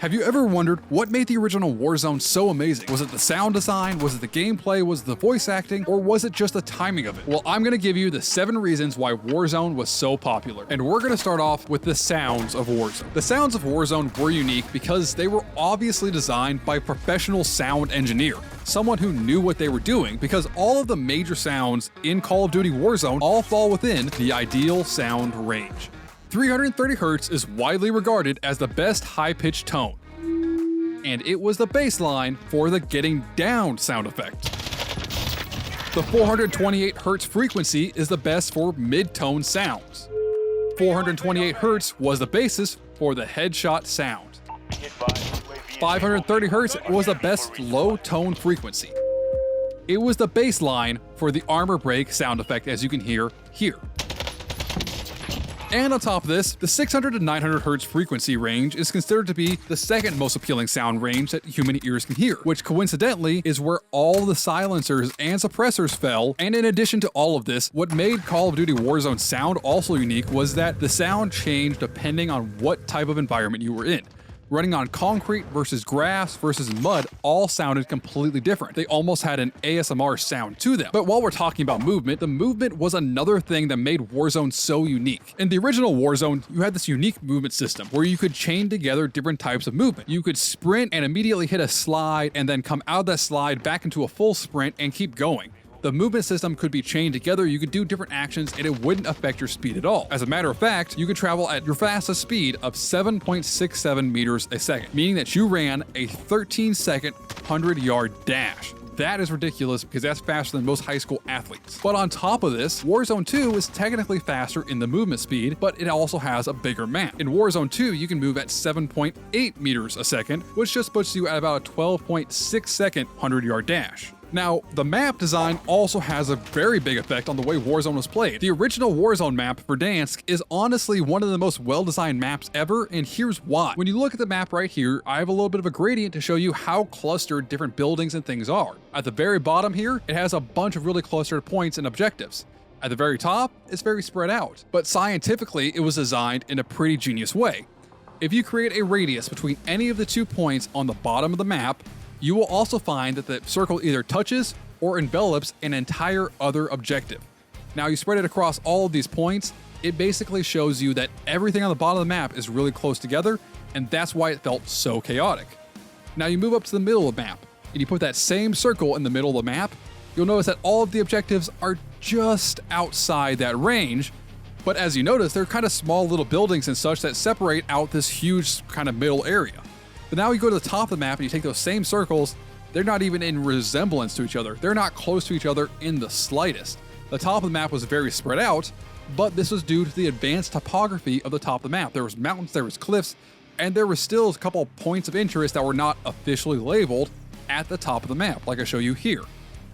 Have you ever wondered what made the original Warzone so amazing? Was it the sound design? Was it the gameplay? Was it the voice acting? Or was it just the timing of it? Well, I'm gonna give you the 7 reasons why Warzone was so popular. And we're gonna start off with the sounds of Warzone. The sounds of Warzone were unique because they were obviously designed by a professional sound engineer, someone who knew what they were doing, because all of the major sounds in Call of Duty Warzone all fall within the ideal sound range. 330 Hz is widely regarded as the best high-pitched tone, and it was the baseline for the getting down sound effect. The 428 Hz frequency is the best for mid-tone sounds. 428 Hz was the basis for the headshot sound. 530 Hz was the best low-tone frequency. It was the baseline for the armor break sound effect, as you can hear here. And on top of this, the 600 to 900 Hz frequency range is considered to be the second most appealing sound range that human ears can hear, which coincidentally is where all the silencers and suppressors fell. And in addition to all of this, what made Call of Duty Warzone sound also unique was that the sound changed depending on what type of environment you were in. Running on concrete versus grass versus mud all sounded completely different. They almost had an ASMR sound to them. But while we're talking about movement, the movement was another thing that made Warzone so unique. In the original Warzone, you had this unique movement system where you could chain together different types of movement. You could sprint and immediately hit a slide and then come out of that slide back into a full sprint and keep going. The movement system could be chained together, you could do different actions, and it wouldn't affect your speed at all. As a matter of fact, you could travel at your fastest speed of 7.67 meters a second, meaning that you ran a 13-second 100-yard dash. That is ridiculous because that's faster than most high school athletes. But on top of this, Warzone 2 is technically faster in the movement speed, but it also has a bigger map. In Warzone 2, you can move at 7.8 meters a second, which just puts you at about a 12.6 second 100-yard dash. Now, the map design also has a very big effect on the way Warzone was played. The original Warzone map, Verdansk, is honestly one of the most well-designed maps ever, and here's why. When you look at the map right here, I have a little bit of a gradient to show you how clustered different buildings and things are. At the very bottom here, it has a bunch of really clustered points and objectives. At the very top, it's very spread out. But scientifically, it was designed in a pretty genius way. If you create a radius between any of the 2 points on the bottom of the map, you will also find that the circle either touches or envelops an entire other objective. Now you spread it across all of these points, it basically shows you that everything on the bottom of the map is really close together, and that's why it felt so chaotic. Now you move up to the middle of the map, and you put that same circle in the middle of the map, you'll notice that all of the objectives are just outside that range, but as you notice, they're kind of small little buildings and such that separate out this huge kind of middle area. But now you go to the top of the map and you take those same circles, they're not even in resemblance to each other. They're not close to each other in the slightest. The top of the map was very spread out, but this was due to the advanced topography of the top of the map. There was mountains, there was cliffs, and there were still a couple points of interest that were not officially labeled at the top of the map, like I show you here.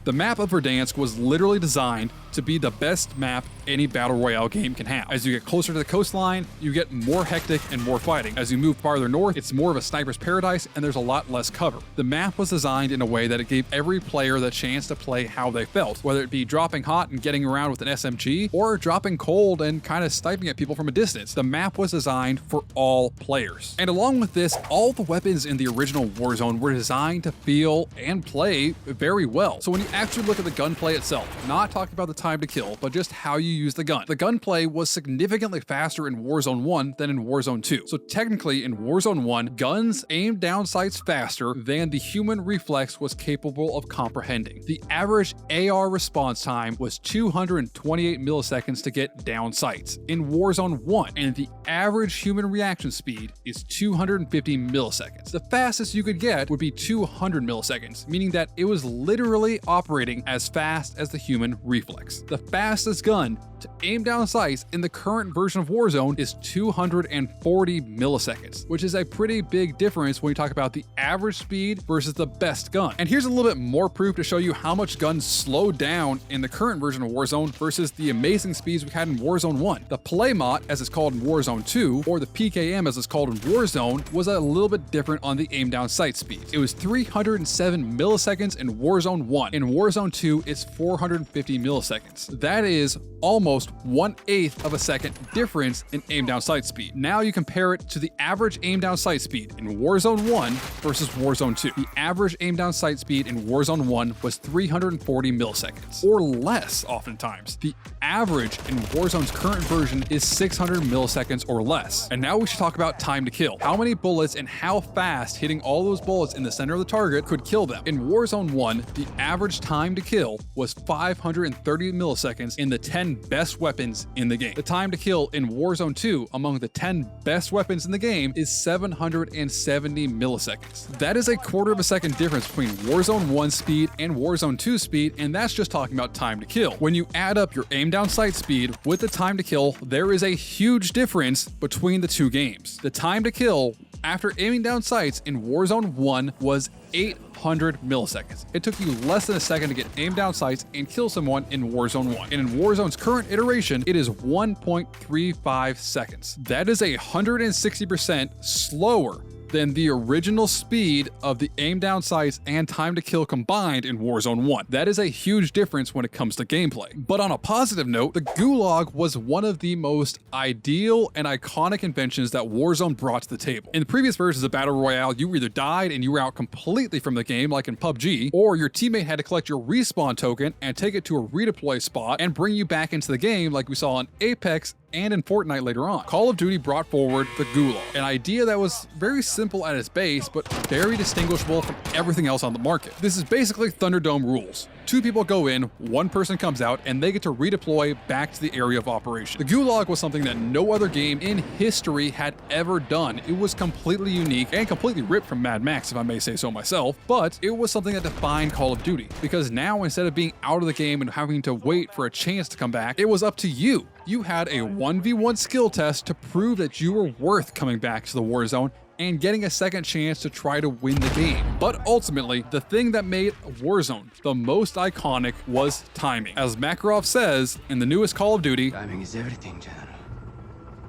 The map of Verdansk was literally designed to be the best map any battle royale game can have. As you get closer to the coastline, you get more hectic and more fighting. As you move farther north, it's more of a sniper's paradise and there's a lot less cover. The map was designed in a way that it gave every player the chance to play how they felt, whether it be dropping hot and getting around with an SMG, or dropping cold and kind of sniping at people from a distance. The map was designed for all players. And along with this, all the weapons in the original Warzone were designed to feel and play very well. So when you actually look at the gunplay itself, not talking about the time to kill, but just how you use the gun. The gunplay was significantly faster in Warzone 1 than in Warzone 2. So technically in Warzone 1, guns aimed down sights faster than the human reflex was capable of comprehending. The average AR response time was 228 milliseconds to get down sights in Warzone 1, and the average human reaction speed is 250 milliseconds. The fastest you could get would be 200 milliseconds, meaning that it was literally operating as fast as the human reflex. The fastest gun to aim down sights in the current version of Warzone is 240 milliseconds, which is a pretty big difference when you talk about the average speed versus the best gun. And here's a little bit more proof to show you how much guns slow down in the current version of Warzone versus the amazing speeds we had in Warzone 1. The Playmot, as it's called in Warzone 2, or the PKM as it's called in Warzone, was a little bit different on the aim down sight speed. It was 307 milliseconds in Warzone 1. In Warzone 2, it's 450 milliseconds. milliseconds. That is almost 1/8 of a second difference in aim down sight speed. Now you compare it to the average aim down sight speed in Warzone 1 versus Warzone 2. The average aim down sight speed in Warzone 1 was 340 milliseconds, or less oftentimes. The average in Warzone's current version is 600 milliseconds or less. And now we should talk about time to kill. How many bullets and how fast hitting all those bullets in the center of the target could kill them. In Warzone 1, the average time to kill was 530 milliseconds in the 10 best weapons in the game. The time to kill in Warzone 2 among the 10 best weapons in the game is 770 milliseconds. That is a quarter of a second difference between Warzone 1 speed and Warzone 2 speed, and that's just talking about time to kill. When you add up your aim down sight speed with the time to kill, there is a huge difference between the two games. The time to kill after aiming down sights in Warzone 1 was 800 milliseconds. It took you less than a second to get aim down sights and kill someone in Warzone 1. And in Warzone's current iteration, it is 1.35 seconds. That is 160% slower than the original speed of the aim down sights and time to kill combined in Warzone 1. That is a huge difference when it comes to gameplay. But on a positive note, the Gulag was one of the most ideal and iconic inventions that Warzone brought to the table. In the previous versions of Battle Royale, you either died and you were out completely from the game like in PUBG, or your teammate had to collect your respawn token and take it to a redeploy spot and bring you back into the game like we saw in Apex and in Fortnite later on. Call of Duty brought forward the Gulag, an idea that was very simple at its base, but very distinguishable from everything else on the market. This is basically Thunderdome rules. 2 people go in, 1 person comes out, and they get to redeploy back to the area of operation. The Gulag was something that no other game in history had ever done. It was completely unique and completely ripped from Mad Max, if I may say so myself, but it was something that defined Call of Duty, because now instead of being out of the game and having to wait for a chance to come back, it was up to you. You had a 1v1 skill test to prove that you were worth coming back to the Warzone and getting a second chance to try to win the game. But ultimately, the thing that made Warzone the most iconic was timing. As Makarov says in the newest Call of Duty, "Timing is everything, General."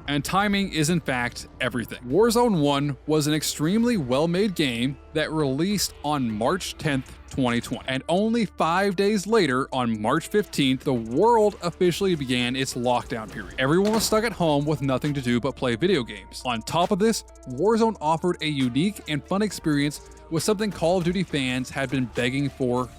And timing is in fact everything. Warzone 1 was an extremely well-made game that released on March 10th, 2020. And only 5 days later, on March 15th, the world officially began its lockdown period. Everyone was stuck at home with nothing to do but play video games. On top of this, Warzone offered a unique and fun experience with something Call of Duty fans had been begging for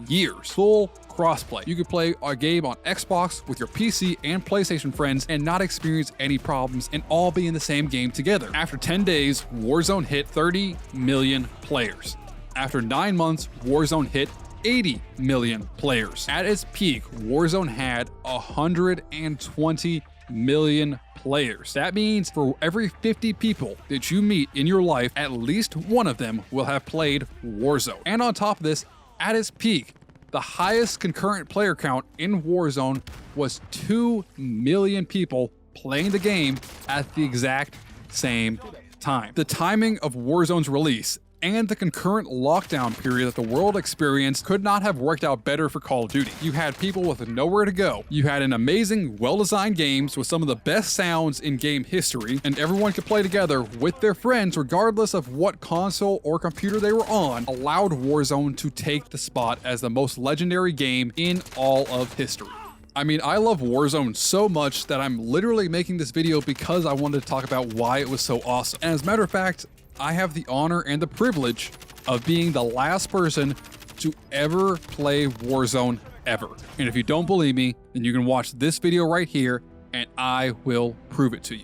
years: full crossplay. You could play a game on Xbox with your PC and PlayStation friends and not experience any problems and all be in the same game together. After 10 days, Warzone hit 30 million players. After 9 months, Warzone hit 80 million players. At its peak, Warzone had 120 million players. That means for every 50 people that you meet in your life, at least one of them will have played Warzone. And on top of this, at its peak, the highest concurrent player count in Warzone was 2 million people playing the game at the exact same time. The timing of Warzone's release and the concurrent lockdown period that the world experienced could not have worked out better for Call of Duty. You had people with nowhere to go. You had an amazing, well-designed games with some of the best sounds in game history, and everyone could play together with their friends regardless of what console or computer they were on, allowed Warzone to take the spot as the most legendary game in all of history. I mean, I love Warzone so much that I'm literally making this video because I wanted to talk about why it was so awesome. And as a matter of fact, I have the honor and the privilege of being the last person to ever play Warzone ever. And if you don't believe me, then you can watch this video right here and I will prove it to you.